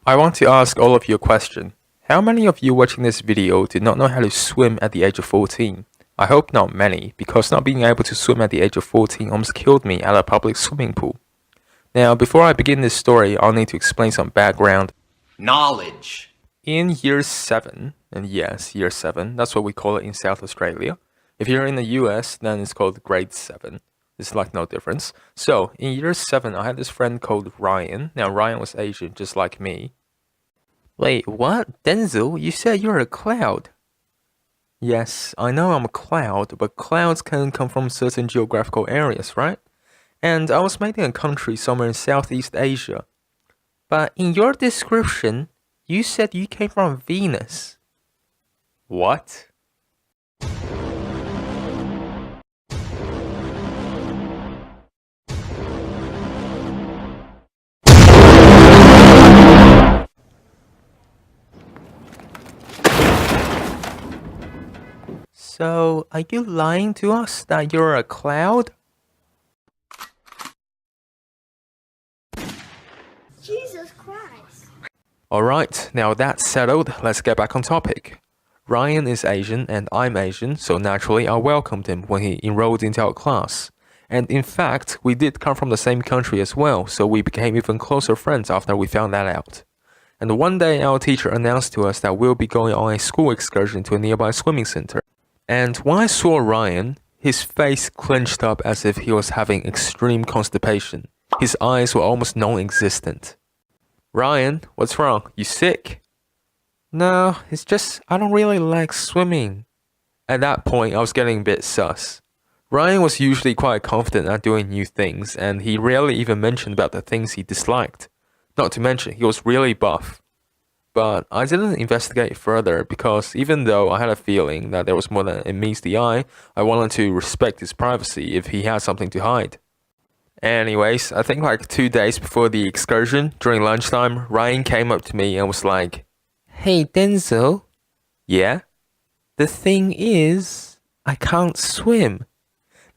I want to ask all of you a question. How many of you watching this video did not know how to swim at the age of 14? I hope not many, because not being able to swim at the age of 14 almost killed me at a public swimming pool. Now, before I begin this story, I'll need to explain some background. Knowledge. In year 7, and yes, year 7, that's what we call it in South Australia. If you're in the US, then it's called grade 7. It's like no difference. So, in year 7, I had this friend called Ryan. Now, Ryan was Asian, just like me. Wait, what? Denzel, you said you're a cloud. Yes, I know I'm a cloud, but clouds can come from certain geographical areas, right? And I was made in a country somewhere in Southeast Asia. But in your description, you said you came from Venus. What? So, are you lying to us that you're a cloud? Jesus Christ. Alright, now that's settled, let's get back on topic. Ryan is Asian and I'm Asian, so naturally I welcomed him when he enrolled into our class. And in fact, we did come from the same country as well, so we became even closer friends after we found that out. And one day our teacher announced to us that we'll be going on a school excursion to a nearby swimming center. And when I saw Ryan, his face clenched up as if he was having extreme constipation. His eyes were almost non-existent. Ryan, what's wrong? You sick? No, it's just I don't really like swimming. At that point, I was getting a bit sus. Ryan was usually quite confident at doing new things, and he rarely even mentioned about the things he disliked. Not to mention, he was really buff. But I didn't investigate further because even though I had a feeling that there was more than it meets the eye, I wanted to respect his privacy if he had something to hide. Anyways, I think like 2 days before the excursion, during lunchtime, Ryan came up to me and was like, "Hey Denzel." Yeah? "The thing is, I can't swim."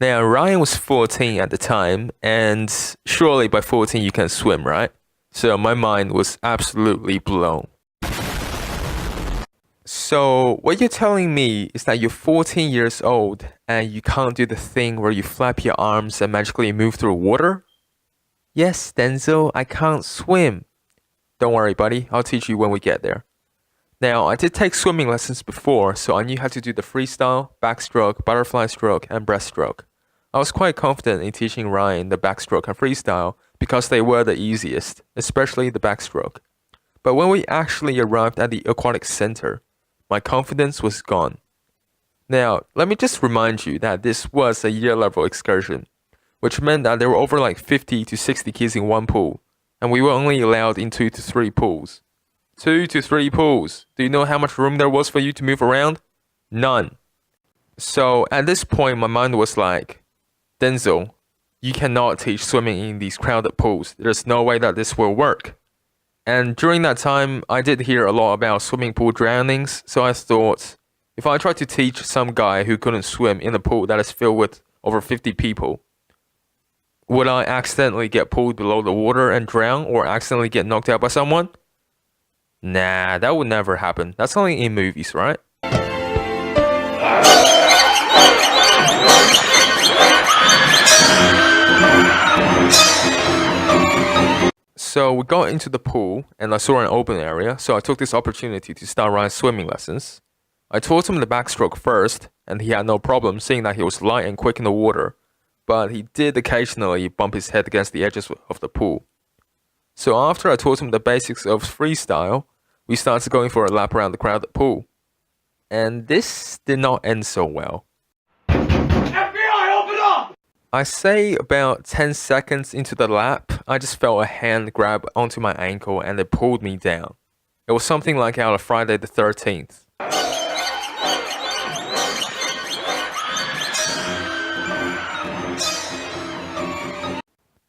Now, Ryan was 14 at the time, and surely by 14 you can swim, right? So my mind was absolutely blown. So, what you're telling me is that you're 14 years old and you can't do the thing where you flap your arms and magically move through water? Yes, Denzel, I can't swim. Don't worry, buddy, I'll teach you when we get there. Now, I did take swimming lessons before, so I knew how to do the freestyle, backstroke, butterfly stroke, and breaststroke. I was quite confident in teaching Ryan the backstroke and freestyle because they were the easiest, especially the backstroke. But when we actually arrived at the aquatic center, my confidence was gone. Now, let me just remind you that this was a year-level excursion, which meant that there were over like 50 to 60 kids in one pool, and we were only allowed in 2 to 3 pools. 2 to 3 pools. Do you know how much room there was for you to move around? None. So at this point, my mind was like, Denzel, you cannot teach swimming in these crowded pools. There's no way that this will work. And during that time, I did hear a lot about swimming pool drownings, so I thought, if I tried to teach some guy who couldn't swim in a pool that is filled with over 50 people, would I accidentally get pulled below the water and drown or accidentally get knocked out by someone? Nah, that would never happen. That's only in movies, right? So we got into the pool and I saw an open area, so I took this opportunity to start Ryan's swimming lessons. I taught him the backstroke first, and he had no problem seeing that he was light and quick in the water, but he did occasionally bump his head against the edges of the pool. So after I taught him the basics of freestyle, we started going for a lap around the crowded pool. And this did not end so well. FBI, open up! I say about 10 seconds into the lap, I just felt a hand grab onto my ankle and it pulled me down. It was something like out of Friday the 13th.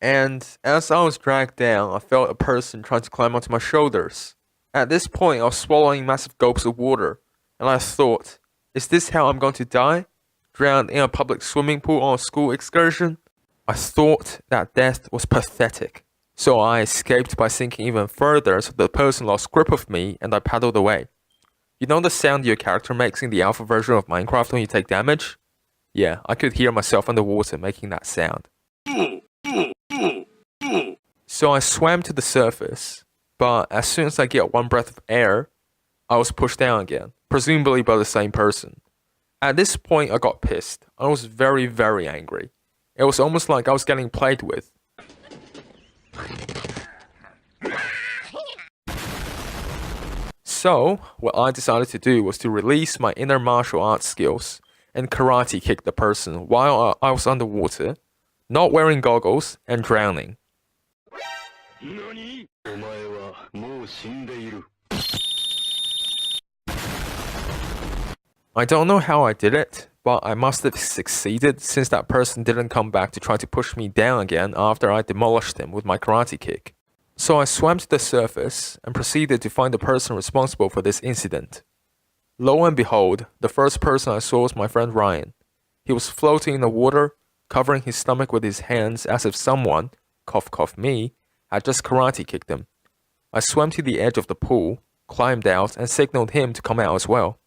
And as I was dragged down, I felt a person trying to climb onto my shoulders. At this point, I was swallowing massive gulps of water, and I thought, is this how I'm going to die? Drowned in a public swimming pool on a school excursion? I thought that death was pathetic. So I escaped by sinking even further so the person lost grip of me and I paddled away. You know the sound your character makes in the alpha version of Minecraft when you take damage? Yeah, I could hear myself underwater making that sound. So I swam to the surface, but as soon as I get one breath of air, I was pushed down again, presumably by the same person. At this point, I got pissed. I was very, very angry. It was almost like I was getting played with. So, what I decided to do was to release my inner martial arts skills and karate kick the person while I was underwater, not wearing goggles, and drowning. I don't know how I did it, but I must have succeeded since that person didn't come back to try to push me down again after I demolished him with my karate kick. So I swam to the surface and proceeded to find the person responsible for this incident. Lo and behold, the first person I saw was my friend Ryan. He was floating in the water, covering his stomach with his hands as if someone, cough cough me, had just karate kicked him. I swam to the edge of the pool, climbed out, and signaled him to come out as well.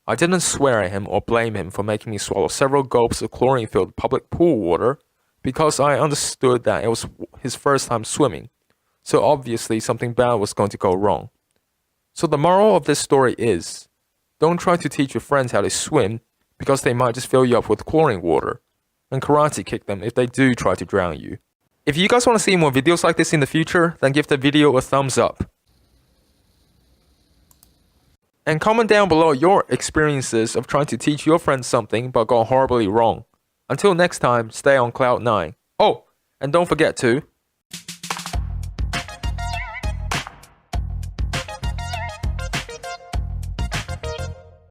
I didn't swear at him or blame him for making me swallow several gulps of chlorine-filled public pool water because I understood that it was his first time swimming, so obviously something bad was going to go wrong. So the moral of this story is, don't try to teach your friends how to swim because they might just fill you up with chlorine water, and karate kick them if they do try to drown you. If you guys want to see more videos like this in the future, then give the video a thumbs up. And comment down below your experiences of trying to teach your friends something but got horribly wrong. Until next time, stay on Cloud9. Oh, and don't forget to